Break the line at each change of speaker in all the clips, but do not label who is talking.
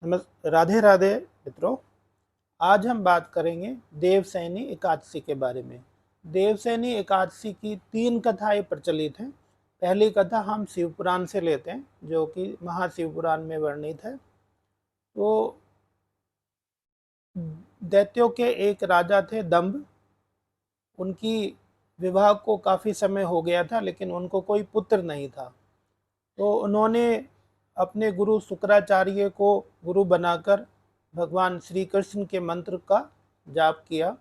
राधे राधे मित्रों। आज हम बात करेंगे देवसैनी एकादशी के बारे में। देवसैनी एकादशी की 3 कथाएं प्रचलित हैं। पहली कथा हम शिव पुराण से लेते हैं, जो कि महाशिव पुराण में वर्णित है। तो दैत्यों के एक राजा थे दंभ। उनकी विवाह को काफ़ी समय हो गया था, लेकिन उनको कोई पुत्र नहीं था। तो उन्होंने अपने गुरु शुक्राचार्य को गुरु बनाकर भगवान श्री कृष्ण के मंत्र का जाप किया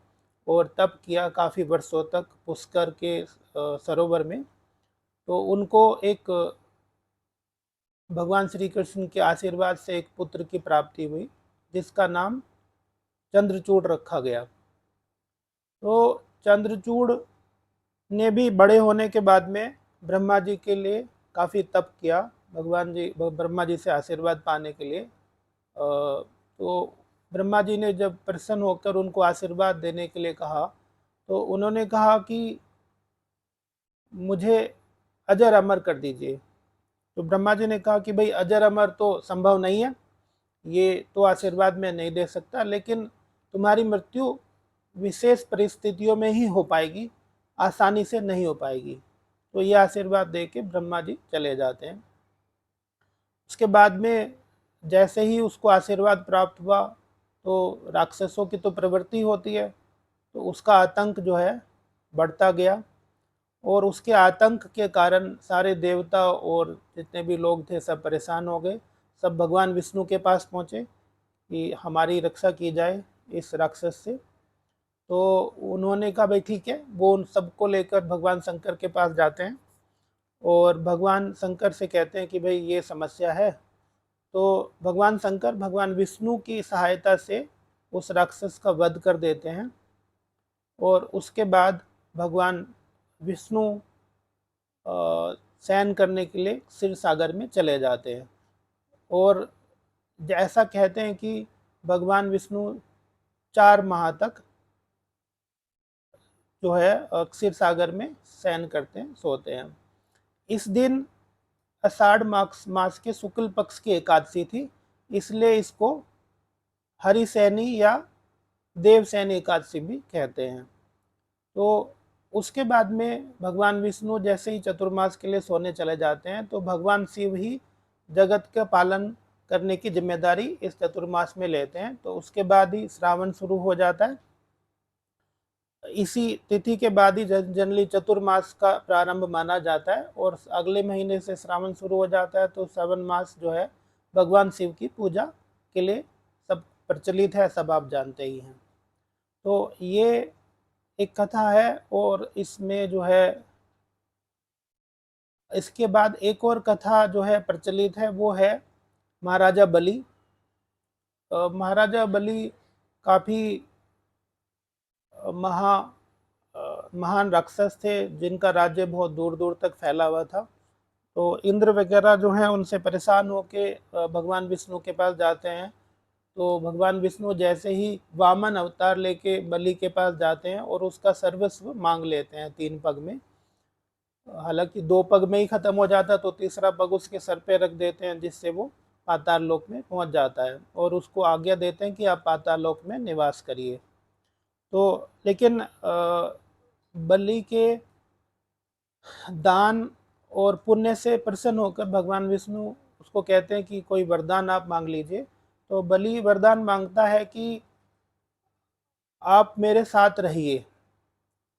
और तप किया काफ़ी वर्षों तक पुष्कर के सरोवर में। तो उनको एक भगवान श्री कृष्ण के आशीर्वाद से एक पुत्र की प्राप्ति हुई, जिसका नाम चंद्रचूड़ रखा गया। तो चंद्रचूड़ ने भी बड़े होने के बाद में ब्रह्मा जी के लिए काफ़ी तप किया, भगवान जी ब्रह्मा जी से आशीर्वाद पाने के लिए। तो ब्रह्मा जी ने जब प्रसन्न होकर उनको आशीर्वाद देने के लिए कहा, तो उन्होंने कहा कि मुझे अजर अमर कर दीजिए। तो ब्रह्मा जी ने कहा कि भाई अजर अमर तो संभव नहीं है, ये तो आशीर्वाद मैं नहीं दे सकता, लेकिन तुम्हारी मृत्यु विशेष परिस्थितियों में ही हो पाएगी, आसानी से नहीं हो पाएगी। तो ये आशीर्वाद दे के ब्रह्मा जी चले जाते हैं। उसके बाद में जैसे ही उसको आशीर्वाद प्राप्त हुआ, तो राक्षसों की तो प्रवृत्ति होती है, तो उसका आतंक जो है बढ़ता गया। और उसके आतंक के कारण सारे देवता और जितने भी लोग थे सब परेशान हो गए। सब भगवान विष्णु के पास पहुँचे कि हमारी रक्षा की जाए इस राक्षस से। तो उन्होंने कहा भाई ठीक है। वो उन सबको लेकर भगवान शंकर के पास जाते हैं और भगवान शंकर से कहते हैं कि भाई ये समस्या है। तो भगवान शंकर भगवान विष्णु की सहायता से उस राक्षस का वध कर देते हैं। और उसके बाद भगवान विष्णु शयन करने के लिए क्षीर सागर में चले जाते हैं। और ऐसा कहते हैं कि भगवान विष्णु 4 माह तक जो है क्षीर सागर में शयन करते हैं, सोते हैं। इस दिन आषाढ़ मास के शुक्ल पक्ष की एकादशी थी, इसलिए इसको हरिसैनी या देवसैनी एकादशी भी कहते हैं। तो उसके बाद में भगवान विष्णु जैसे ही चतुर्मास के लिए सोने चले जाते हैं, तो भगवान शिव ही जगत का पालन करने की जिम्मेदारी इस चतुर्मास में लेते हैं। तो उसके बाद ही श्रावण शुरू हो जाता है। इसी तिथि के बाद ही जनरली चतुर्मास का प्रारंभ माना जाता है और अगले महीने से श्रावण शुरू हो जाता है। तो श्रावण मास जो है भगवान शिव की पूजा के लिए सब प्रचलित है, सब आप जानते ही हैं। तो ये एक कथा है। और इसमें जो है इसके बाद एक और कथा जो है प्रचलित है, वो है महाराजा बलि। महाराजा बलि काफ़ी महान राक्षस थे, जिनका राज्य बहुत दूर दूर तक फैला हुआ था। तो इंद्र वगैरह जो हैं उनसे परेशान होके भगवान विष्णु के पास जाते हैं। तो भगवान विष्णु जैसे ही वामन अवतार लेके बलि के पास जाते हैं और उसका सर्वस्व मांग लेते हैं 3 पग में। हालांकि 2 पग में ही खत्म हो जाता, तो तीसरा पग उसके सर पे रख देते हैं, जिससे वो पाताल लोक में पहुंच जाता है और उसको आज्ञा देते हैं कि आप पाताल लोक में निवास करिए। तो लेकिन बलि के दान और पुण्य से प्रसन्न होकर भगवान विष्णु उसको कहते हैं कि कोई वरदान आप मांग लीजिए। तो बलि वरदान मांगता है कि आप मेरे साथ रहिए।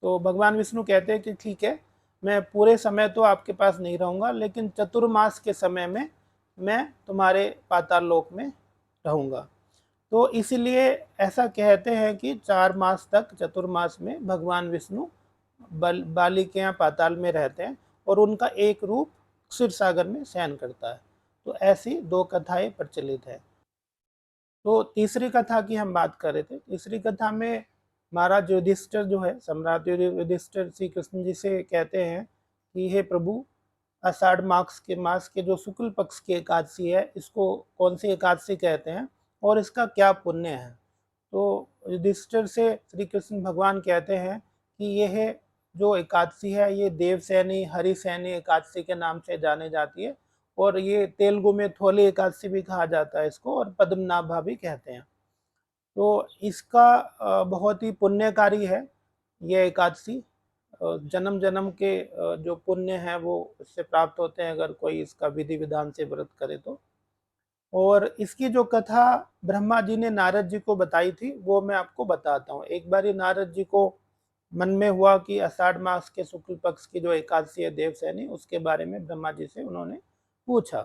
तो भगवान विष्णु कहते हैं कि ठीक है, मैं पूरे समय तो आपके पास नहीं रहूँगा, लेकिन चतुर्मास के समय में मैं तुम्हारे पाताल लोक में रहूँगा। तो इसीलिए ऐसा कहते हैं कि 4 मास तक चतुर्मास में भगवान विष्णु बाली के यहाँ पाताल में रहते हैं और उनका एक रूप क्षीर सागर में शयन करता है। तो ऐसी 2 कथाएं प्रचलित है। तो तीसरी कथा की हम बात कर रहे थे। तीसरी कथा में महाराज युधिष्ठिर जो है, सम्राट युधिष्ठिर श्री कृष्ण जी से कहते हैं कि हे प्रभु, आषाढ़ मास के जो शुक्ल पक्ष की एकादशी है, इसको कौन सी एकादशी कहते हैं और इसका क्या पुण्य है। तो युधिष्ठिर से श्री कृष्ण भगवान कहते हैं कि यह जो एकादशी है, ये देवसैनी हरिसैनी एकादशी के नाम से जाने जाती है और ये तेलुगु में थोली एकादशी भी कहा जाता है इसको, और पद्मनाभा भी कहते हैं। तो इसका बहुत ही पुण्यकारी है ये एकादशी। जन्म जन्म के जो पुण्य हैं वो इससे प्राप्त होते हैं अगर कोई इसका विधि विधान से व्रत करे तो। और इसकी जो कथा ब्रह्मा जी ने नारद जी को बताई थी वो मैं आपको बताता हूँ। एक बार नारद जी को मन में हुआ कि आषाढ़ मास के शुक्ल पक्ष की जो एकादशी है देवसैनी, उसके बारे में ब्रह्मा जी से उन्होंने पूछा।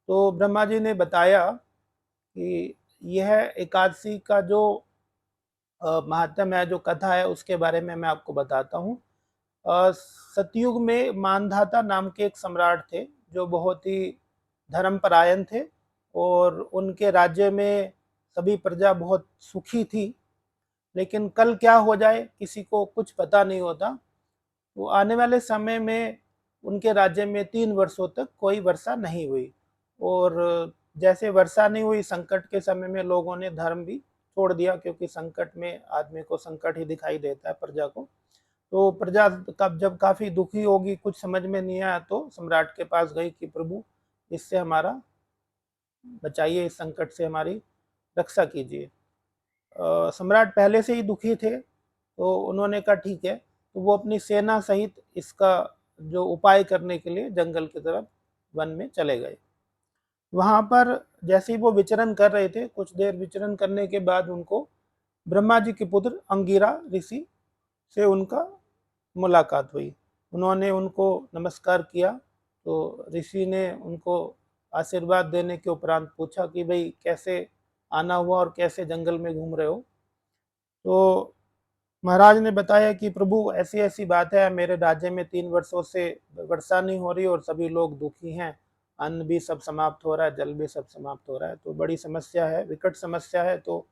तो ब्रह्मा जी ने बताया कि यह एकादशी का जो महात्म्य है, जो कथा है, उसके बारे में मैं आपको बताता हूँ। सतयुग में मानधाता नाम के एक सम्राट थे जो बहुत ही धर्मपरायण थे, और उनके राज्य में सभी प्रजा बहुत सुखी थी। लेकिन कल क्या हो जाए किसी को कुछ पता नहीं होता। तो आने वाले समय में उनके राज्य में 3 वर्षों तक कोई वर्षा नहीं हुई, और जैसे वर्षा नहीं हुई, संकट के समय में लोगों ने धर्म भी छोड़ दिया, क्योंकि संकट में आदमी को संकट ही दिखाई देता है, प्रजा को। तो प्रजा कब जब काफी दुखी होगी, कुछ समझ में नहीं आया, तो सम्राट के पास गई कि प्रभु इससे हमारा बचाइए, इस संकट से हमारी रक्षा कीजिए। सम्राट पहले से ही दुखी थे, तो उन्होंने कहा ठीक है। तो वो अपनी सेना सहित इसका जो उपाय करने के लिए जंगल की तरफ, वन में चले गए। वहां पर जैसे ही वो विचरण कर रहे थे, कुछ देर विचरण करने के बाद उनको ब्रह्मा जी के पुत्र अंगिरा ऋषि से उनका मुलाकात हुई। उन्होंने उनको नमस्कार किया। तो ऋषि ने उनको आशीर्वाद देने के उपरांत पूछा कि भाई कैसे आना हुआ और कैसे जंगल में घूम रहे हो। तो महाराज ने बताया कि प्रभु ऐसी ऐसी बात है, मेरे राज्य में 3 वर्षों से वर्षा नहीं हो रही और सभी लोग दुखी हैं, अन्न भी सब समाप्त हो रहा है, जल भी सब समाप्त हो रहा है, तो बड़ी समस्या है, विकट समस्या है, तो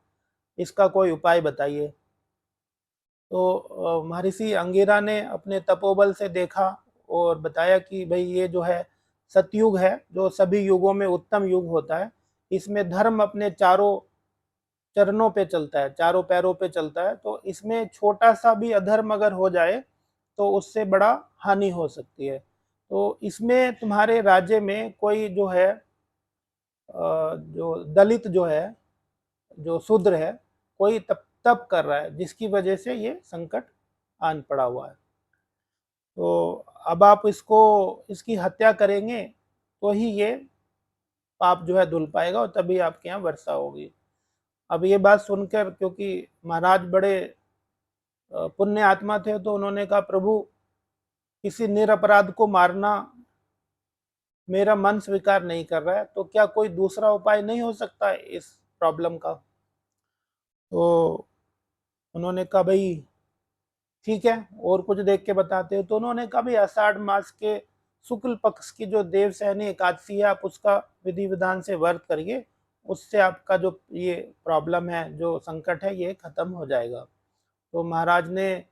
इसका कोई उपाय बताइए। तो महर्षि अंगिरा ने अपने तपोबल से देखा और बताया कि भाई ये जो है सतयुग है, जो सभी युगों में उत्तम युग होता है। इसमें धर्म अपने चारों चरणों पे चलता है, चारों पैरों पे चलता है। तो इसमें छोटा सा भी अधर्म अगर हो जाए तो उससे बड़ा हानि हो सकती है। तो इसमें तुम्हारे राज्य में कोई जो है जो दलित जो है, जो शूद्र है, कोई तप तप कर रहा है, जिसकी वजह से ये संकट आन पड़ा हुआ है। तो अब आप इसको इसकी हत्या करेंगे तो ही ये पाप जो है धुल पाएगा और तभी आपके यहाँ वर्षा होगी। अब ये बात सुनकर, क्योंकि महाराज बड़े पुण्य आत्मा थे, तो उन्होंने कहा प्रभु किसी निरपराध को मारना मेरा मन स्वीकार नहीं कर रहा है, तो क्या कोई दूसरा उपाय नहीं हो सकता है इस प्रॉब्लम का। तो उन्होंने कहा भाई ठीक है, और कुछ देख के बताते हो। तो उन्होंने कहा भाई आषाढ़ मास के शुक्ल पक्ष की जो देवसैनी एकादशी है, आप उसका विधि विधान से व्रत करिए, उससे आपका जो ये प्रॉब्लम है, जो संकट है, ये खत्म हो जाएगा। तो महाराज ने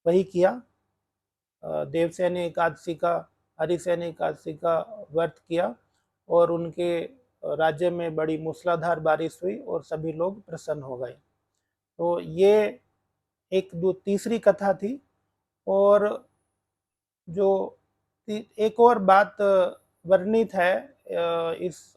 वही किया, देवसैनी एकादशी का, हरिसैनी एकादशी का व्रत किया, और उनके राज्य में बड़ी मूसलाधार बारिश हुई और सभी लोग प्रसन्न हो गए। तो ये एक दो तीसरी कथा थी। और जो एक और बात वर्णित है इस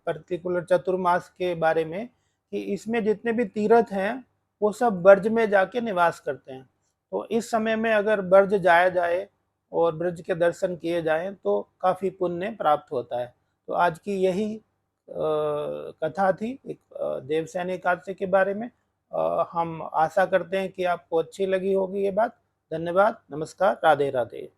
पर्टिकुलर चतुर्मास के बारे में, कि इसमें जितने भी तीर्थ हैं वो सब ब्रज में जाके निवास करते हैं। तो इस समय में अगर ब्रज जाया जाए और ब्रज के दर्शन किए जाएं तो काफ़ी पुण्य प्राप्त होता है। तो आज की यही कथा थी एक देवसैनी एकादशी के बारे में। हम आशा करते हैं कि आपको अच्छी लगी होगी ये बात। धन्यवाद, नमस्कार, राधे राधे।